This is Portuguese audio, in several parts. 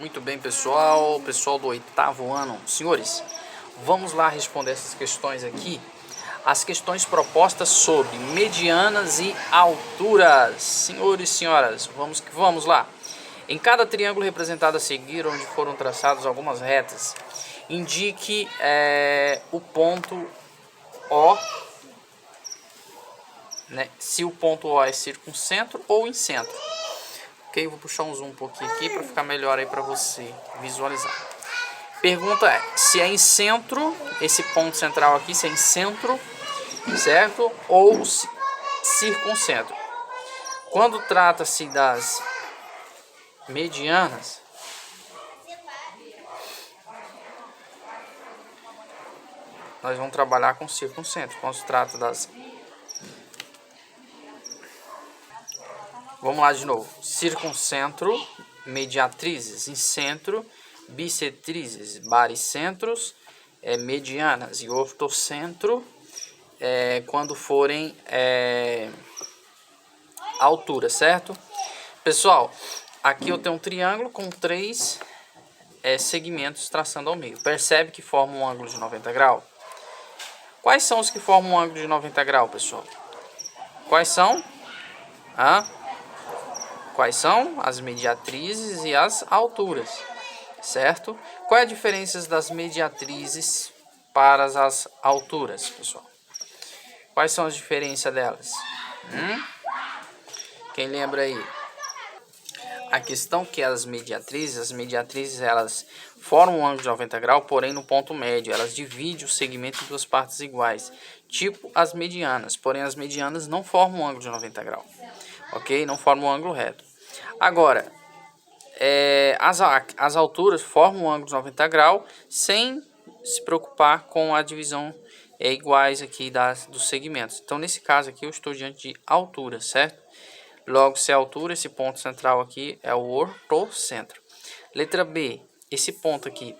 Muito bem, pessoal do oitavo ano. Senhores, vamos lá responder essas questões aqui. As questões propostas sobre medianas e alturas. Senhores e senhoras, vamos lá. Em cada triângulo representado a seguir, onde foram traçadas algumas retas, indique o ponto O, né? Se o ponto O é circuncentro ou incentro. Ok, vou puxar um zoom um pouquinho aqui para ficar melhor aí para você visualizar. Pergunta é, se é em centro, esse ponto central aqui, se é em centro, certo? Ou circuncentro. Quando trata-se das medianas, nós vamos trabalhar com circuncentro. Quando se trata das... Vamos lá de novo. Circuncentro, mediatrizes, incentro, bissetrizes, baricentros, medianas e ortocentro, quando forem altura, certo? Pessoal, aqui eu tenho um triângulo com três segmentos traçando ao meio. Percebe que formam um ângulo de 90 graus? Quais são os que formam um ângulo de 90 graus, pessoal? Quais são? Quais são? As mediatrizes e as alturas, certo? Qual é a diferença das mediatrizes para as alturas, pessoal? Quais são as diferenças delas? Quem lembra aí? A questão que as mediatrizes elas formam um ângulo de 90 graus, porém no ponto médio. Elas dividem o segmento em duas partes iguais, tipo as medianas. Porém as medianas não formam um ângulo de 90 graus, ok? Não formam um ângulo reto. Agora, as alturas formam um ângulo de 90 graus sem se preocupar com a divisão iguais aqui dos segmentos. Então nesse caso aqui eu estou diante de altura, certo? Logo, se é altura, esse ponto central aqui é o ortocentro. Letra B, esse ponto aqui.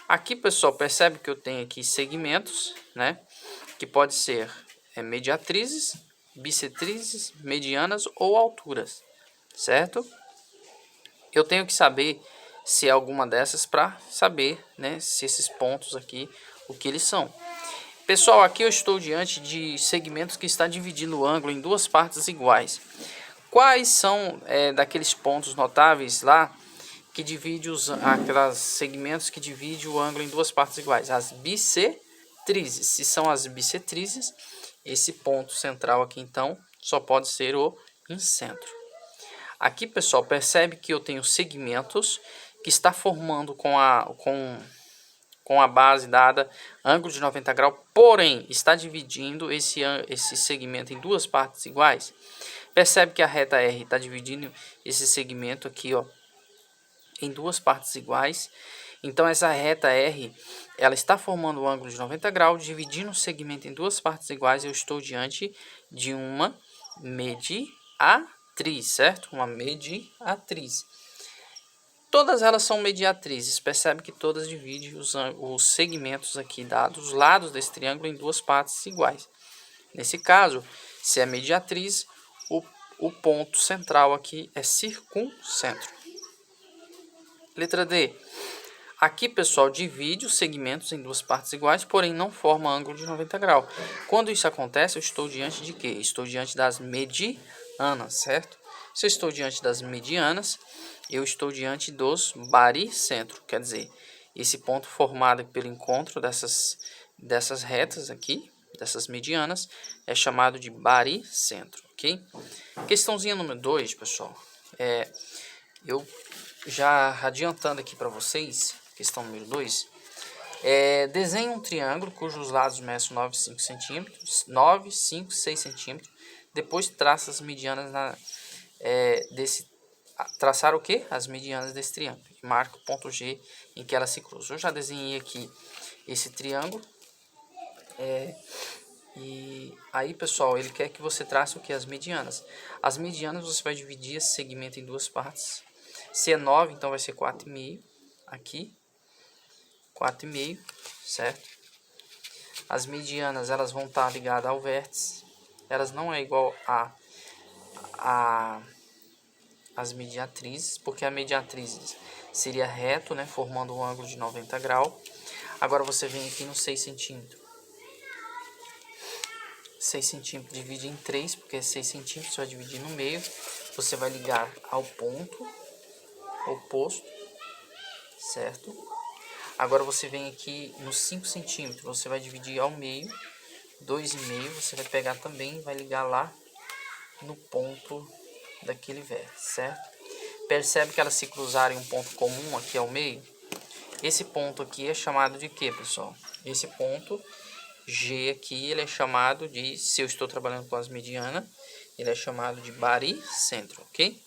Aqui, pessoal, percebe que eu tenho aqui segmentos, né? Que pode ser mediatrizes, bissetrizes, medianas ou alturas, certo? Eu tenho que saber se é alguma dessas para saber, né? Se esses pontos aqui, o que eles são. Pessoal, aqui eu estou diante de segmentos que está dividindo o ângulo em duas partes iguais. Quais são daqueles pontos notáveis lá que divide aqueles segmentos que dividem o ângulo em duas partes iguais? As bissetrizes. Se são as bissetrizes, esse ponto central aqui então só pode ser o incentro. Aqui, pessoal, percebe que eu tenho segmentos que está formando com a base dada ângulo de 90 graus, porém está dividindo esse segmento em duas partes iguais. Percebe que a reta R está dividindo esse segmento aqui, ó, em duas partes iguais. Então essa reta R, ela está formando um ângulo de 90 graus, dividindo o segmento em duas partes iguais. Eu estou diante de uma mediatriz, certo? Uma mediatriz. Todas elas são mediatrizes. Percebe que todas dividem os segmentos aqui dos lados desse triângulo em duas partes iguais. Nesse caso, se é mediatriz, o ponto central aqui é circuncentro. Letra D. Aqui, pessoal, divide os segmentos em duas partes iguais, porém não forma ângulo de 90 graus. Quando isso acontece, eu estou diante de quê? Estou diante das medianas, certo? Se eu estou diante das medianas, eu estou diante dos baricentros. Quer dizer, esse ponto formado pelo encontro dessas retas aqui, dessas medianas, é chamado de baricentro, ok? Questãozinha número 2, pessoal. Eu já adiantando aqui para vocês, questão número 2. Desenhe um triângulo cujos lados meçam 9, 5 centímetros, 9, 5, 6 centímetros. Depois traça as medianas traçar o que? As medianas desse triângulo. Marca o ponto G em que elas se cruzam. Eu já desenhei aqui esse triângulo. E aí, pessoal, ele quer que você trace o que? As medianas. As medianas você vai dividir esse segmento em duas partes. Se é 9, então vai ser 4,5 aqui. 4,5, certo? As medianas, elas vão estar ligadas ao vértice. Elas não é igual as mediatrizes, porque a mediatrizes seria reto, né, formando um ângulo de 90 graus. Agora você vem aqui no 6 centímetros. 6 centímetros divide em 3, porque é 6 centímetros, você vai dividir no meio. Você vai ligar ao ponto oposto, certo? Agora você vem aqui nos 5 centímetros, você vai dividir ao meio, 2,5, você vai pegar também e vai ligar lá no ponto daquele vértice, certo? Percebe que elas se cruzarem um ponto comum aqui ao meio? Esse ponto aqui é chamado de quê, pessoal? Esse ponto G aqui, ele é chamado de, se eu estou trabalhando com as medianas, ele é chamado de baricentro, ok?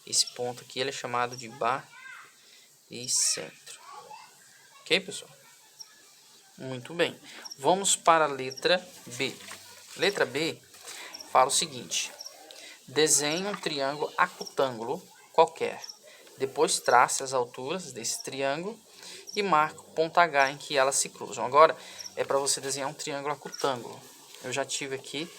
Esse ponto aqui, ele é chamado de baricentro. Ok, pessoal? Muito bem. Vamos para a letra B. Letra B fala o seguinte: desenhe um triângulo acutângulo qualquer. Depois trace as alturas desse triângulo e marque o ponto H em que elas se cruzam. Agora é para você desenhar um triângulo acutângulo. Eu já tive aqui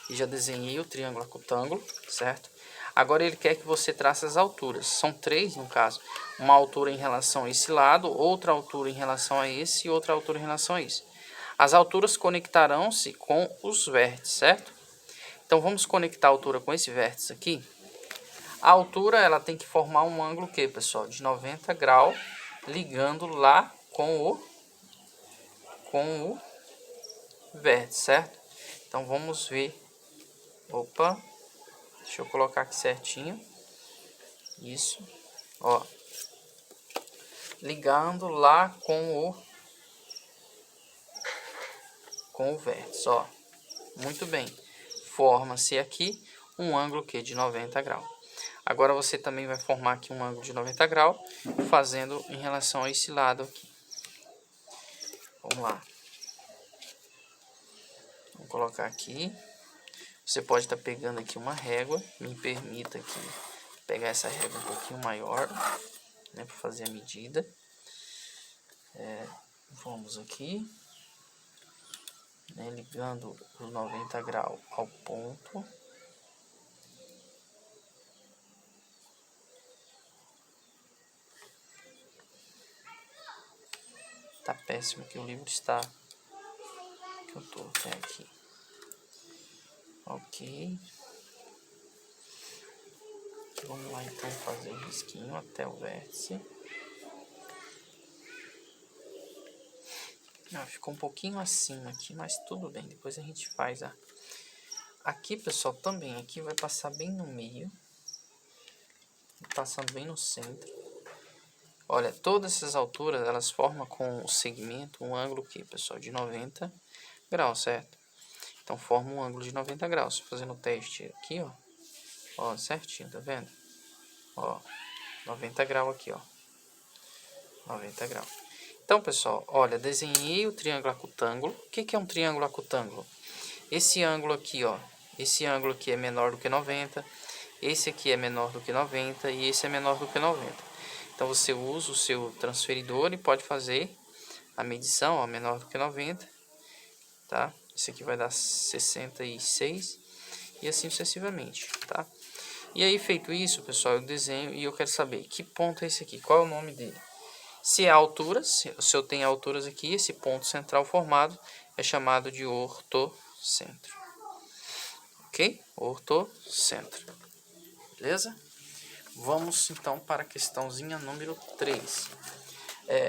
e já desenhei o triângulo acutângulo, certo? Agora ele quer que você trace as alturas. São 3 no caso. Uma altura em relação a esse lado, outra altura em relação a esse e outra altura em relação a esse. As alturas conectarão-se com os vértices, certo? Então vamos conectar a altura com esse vértice aqui. A altura ela tem que formar um ângulo que, pessoal, de 90 graus, ligando lá com o vértice, certo? Então vamos ver. Opa, deixa eu colocar aqui certinho. Isso, ó, ligando lá com o vértice, ó. Muito bem. Forma-se aqui um ângulo que de 90 graus. Agora você também vai formar aqui um ângulo de 90 graus, fazendo em relação a esse lado aqui. Vamos lá. Vou colocar aqui. Você pode estar pegando aqui uma régua. Me permita aqui pegar essa régua um pouquinho maior, né, para fazer a medida. Vamos aqui, né, ligando os 90 graus ao ponto. Tá péssimo que o livro está que eu tô até aqui. Ok. Vamos lá então fazer o risquinho até o vértice. Ficou um pouquinho acima aqui, mas tudo bem. Depois a gente faz a... Aqui, pessoal, também. Aqui vai passar bem no meio. Passando bem no centro. Olha, todas essas alturas, elas formam com o segmento um ângulo aqui, pessoal, de 90 graus, certo? Então, forma um ângulo de 90 graus. Fazendo o teste aqui, ó. Ó, certinho, tá vendo? Ó, 90 graus aqui, ó. 90 graus. Então, pessoal, olha, desenhei o triângulo acutângulo. O que é um triângulo acutângulo? Esse ângulo aqui, ó. Esse ângulo aqui é menor do que 90. Esse aqui é menor do que 90 e esse é menor do que 90. Então você usa o seu transferidor e pode fazer a medição, ó, menor do que 90, tá? Esse aqui vai dar 66 e assim sucessivamente, tá? E aí, feito isso, pessoal, eu desenho e eu quero saber que ponto é esse aqui, qual é o nome dele. Se é altura, se eu tenho alturas aqui, esse ponto central formado é chamado de ortocentro. Ok? Ortocentro. Beleza? Vamos então para a questãozinha número 3.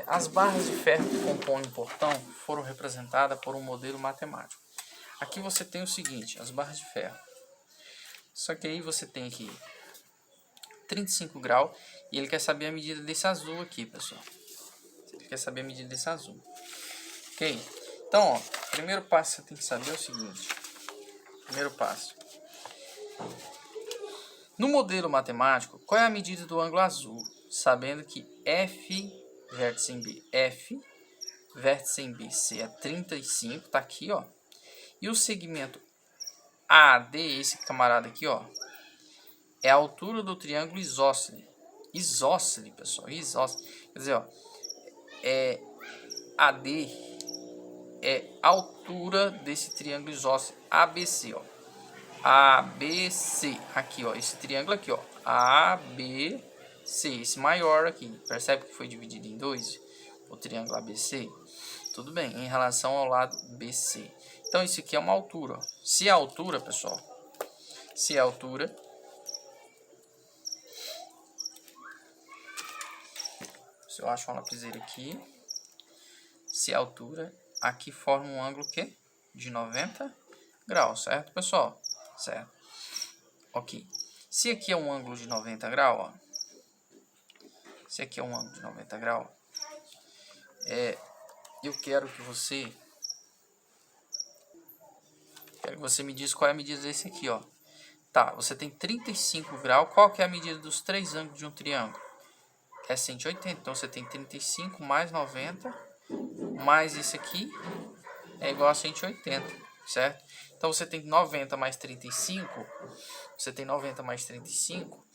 As barras de ferro que compõem o portão foram representadas por um modelo matemático. Aqui você tem o seguinte, as barras de ferro. Só que aí você tem aqui 35 graus e ele quer saber a medida desse azul aqui, pessoal. Ele quer saber a medida desse azul. Ok? Então, ó, primeiro passo que você tem que saber é o seguinte. Primeiro passo. No modelo matemático, qual é a medida do ângulo azul? Sabendo que F vértice em B, F vértice em BC é 35, tá aqui, ó. E o segmento AD, esse camarada aqui, ó, é a altura do triângulo isósceles. Isósceles, pessoal, isósceles. Quer dizer, ó, AD é a altura desse triângulo isósceles ABC, ó. ABC, aqui, ó, esse triângulo aqui, ó, ABC, ser esse maior aqui. Percebe que foi dividido em dois? O triângulo ABC. Tudo bem, em relação ao lado BC. Então, isso aqui é uma altura. Ó. Se a altura, pessoal, se a altura... Se eu acho uma lapiseira aqui. Se a altura, aqui forma um ângulo que de 90 graus, certo, pessoal? Certo. Ok. Se aqui é um ângulo de 90 graus, ó. Se aqui é um ângulo de 90 graus, eu quero que você me diz qual é a medida desse aqui, ó. Tá, você tem 35 graus. Qual que é a medida dos três ângulos de um triângulo? É 180. Então, você tem 35 mais 90, mais isso aqui, é igual a 180, certo? Então, você tem 90 mais 35. Você tem 90 mais 35,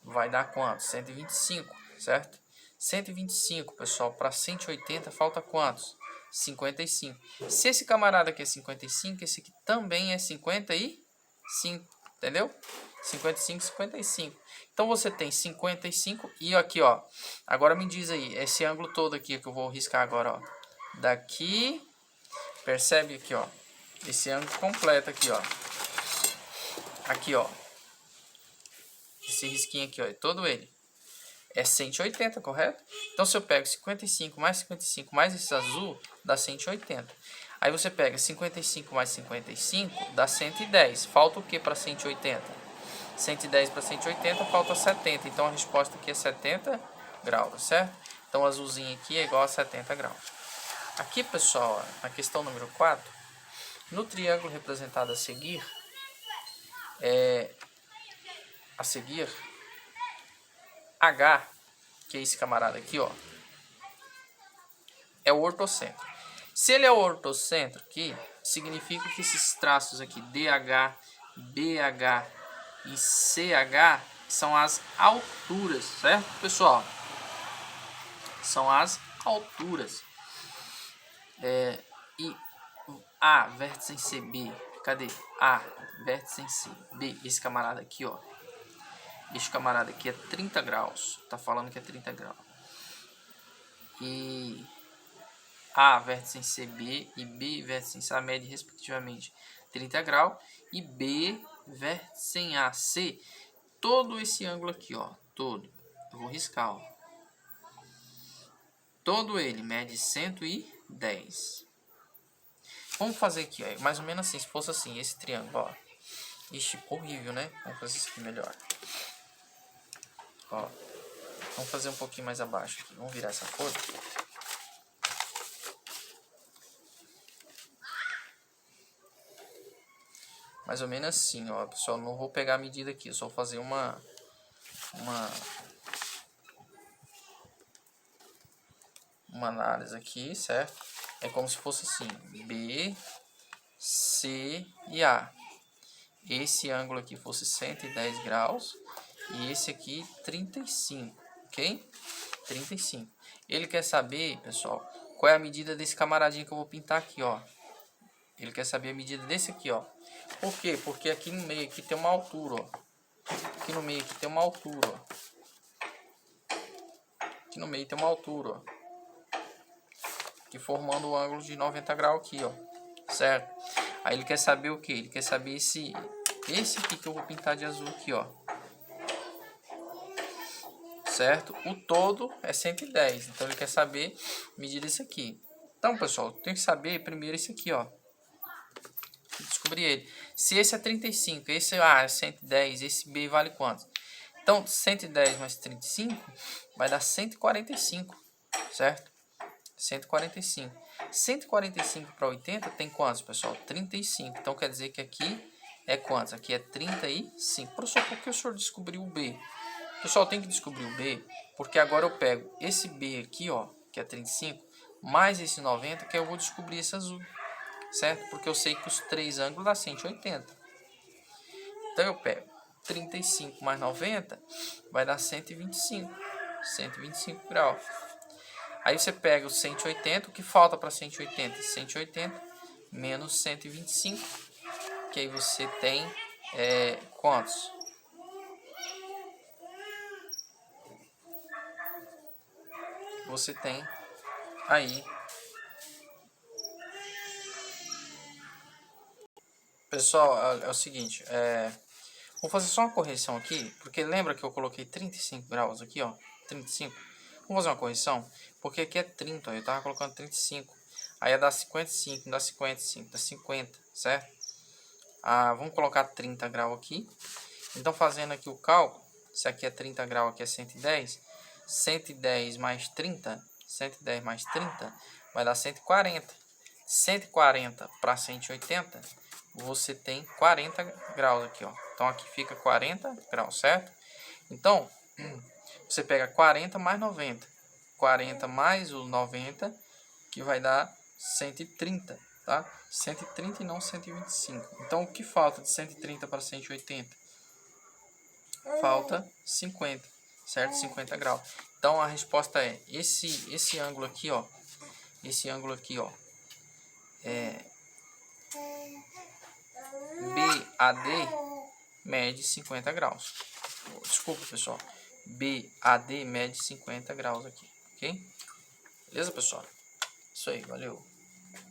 vai dar quanto? 125, certo? 125, pessoal, para 180 falta quantos? 55. Se esse camarada aqui é 55, esse aqui também é 55, entendeu? 55, 55. Então você tem 55 e aqui, ó. Agora me diz aí, esse ângulo todo aqui que eu vou riscar agora, ó. Daqui, percebe aqui, ó. Esse ângulo completo aqui, ó. Aqui, ó. Esse risquinho aqui, ó, é todo ele. É 180, correto? Então, se eu pego 55 mais esse azul, dá 180. Aí você pega 55 mais 55, dá 110. Falta o que para 180? 110 para 180, falta 70. Então, a resposta aqui é 70 graus, certo? Então, o azulzinho aqui é igual a 70 graus. Aqui, pessoal, na questão número 4, no triângulo representado a seguir, H, que é esse camarada aqui, ó, é o ortocentro. Se ele é o ortocentro aqui, significa que esses traços aqui, DH, BH e CH, são as alturas, certo, pessoal? São as alturas. E A, vértice em CB, cadê? A, vértice em CB, esse camarada aqui, ó. Este camarada aqui é 30 graus. Tá falando que é 30 graus. E A, vértice em CB e B, vértice em AC, mede respectivamente 30 graus. E B, vértice em AC, todo esse ângulo aqui, ó. Todo. Eu vou riscar, ó. Todo ele mede 110. Vamos fazer aqui, ó. Mais ou menos assim. Se fosse assim, esse triângulo, ó. Ixi, horrível, né? Vamos fazer isso aqui melhor. Ó, vamos fazer um pouquinho mais abaixo aqui. Vamos virar essa cor. Mais ou menos assim, ó. Pessoal, não vou pegar a medida aqui. Eu só vou fazer uma análise aqui, certo? É como se fosse assim. B, C e A. Esse ângulo aqui fosse 110 graus. E esse aqui 35, ok? 35. Ele quer saber, pessoal, qual é a medida desse camaradinho que eu vou pintar aqui, ó. Ele quer saber a medida desse aqui, ó. Por quê? Porque aqui no meio aqui tem uma altura, ó. Aqui no meio aqui tem uma altura, ó. Aqui no meio tem uma altura, ó. Aqui formando o ângulo de 90 graus aqui, ó. Certo? Aí ele quer saber o que? Ele quer saber esse aqui que eu vou pintar de azul aqui, ó. Certo? O todo é 110. Então ele quer saber a medida desse aqui. Então, pessoal, tem que saber primeiro esse aqui, ó. Descobrir ele. Se esse é 35, esse é 110, esse B vale quanto? Então, 110 mais 35 vai dar 145, certo? 145. 145 para 80 tem quantos, pessoal? 35. Então, quer dizer que aqui é quantos? Aqui é 35. Professor, por que o senhor descobriu o B? Pessoal, tem que descobrir o B, porque agora eu pego esse B aqui, ó, que é 35, mais esse 90, que eu vou descobrir esse azul, certo? Porque eu sei que os três ângulos dá 180. Então eu pego 35 mais 90, vai dar 125. 125 graus. Aí você pega o 180, o que falta para 180? 180 menos 125, que aí você tem quantos? você tem aí. Pessoal, é o seguinte, vou fazer só uma correção aqui, porque lembra que eu coloquei 35 graus aqui, ó, 35. Vamos fazer uma correção, porque aqui é 30, ó, eu tava colocando 35. Aí dá 55, dá 55, dá 50, certo? Vamos colocar 30 graus aqui. Então, fazendo aqui o cálculo, se aqui é 30 graus, aqui é 110. 110 mais 30, 110 mais 30 vai dar 140. 140 para 180, você tem 40 graus aqui, ó. Então, aqui fica 40 graus, certo? Então, você pega 40 mais 90. 40 mais o 90, que vai dar 130, tá? 130 e não 125. Então, o que falta de 130 para 180? Falta 50, certo? 50 graus. Então, a resposta é esse ângulo aqui, ó. Esse ângulo aqui, ó. BAD mede 50 graus. Desculpa, pessoal. BAD mede 50 graus aqui, ok? Beleza, pessoal? Isso aí, valeu.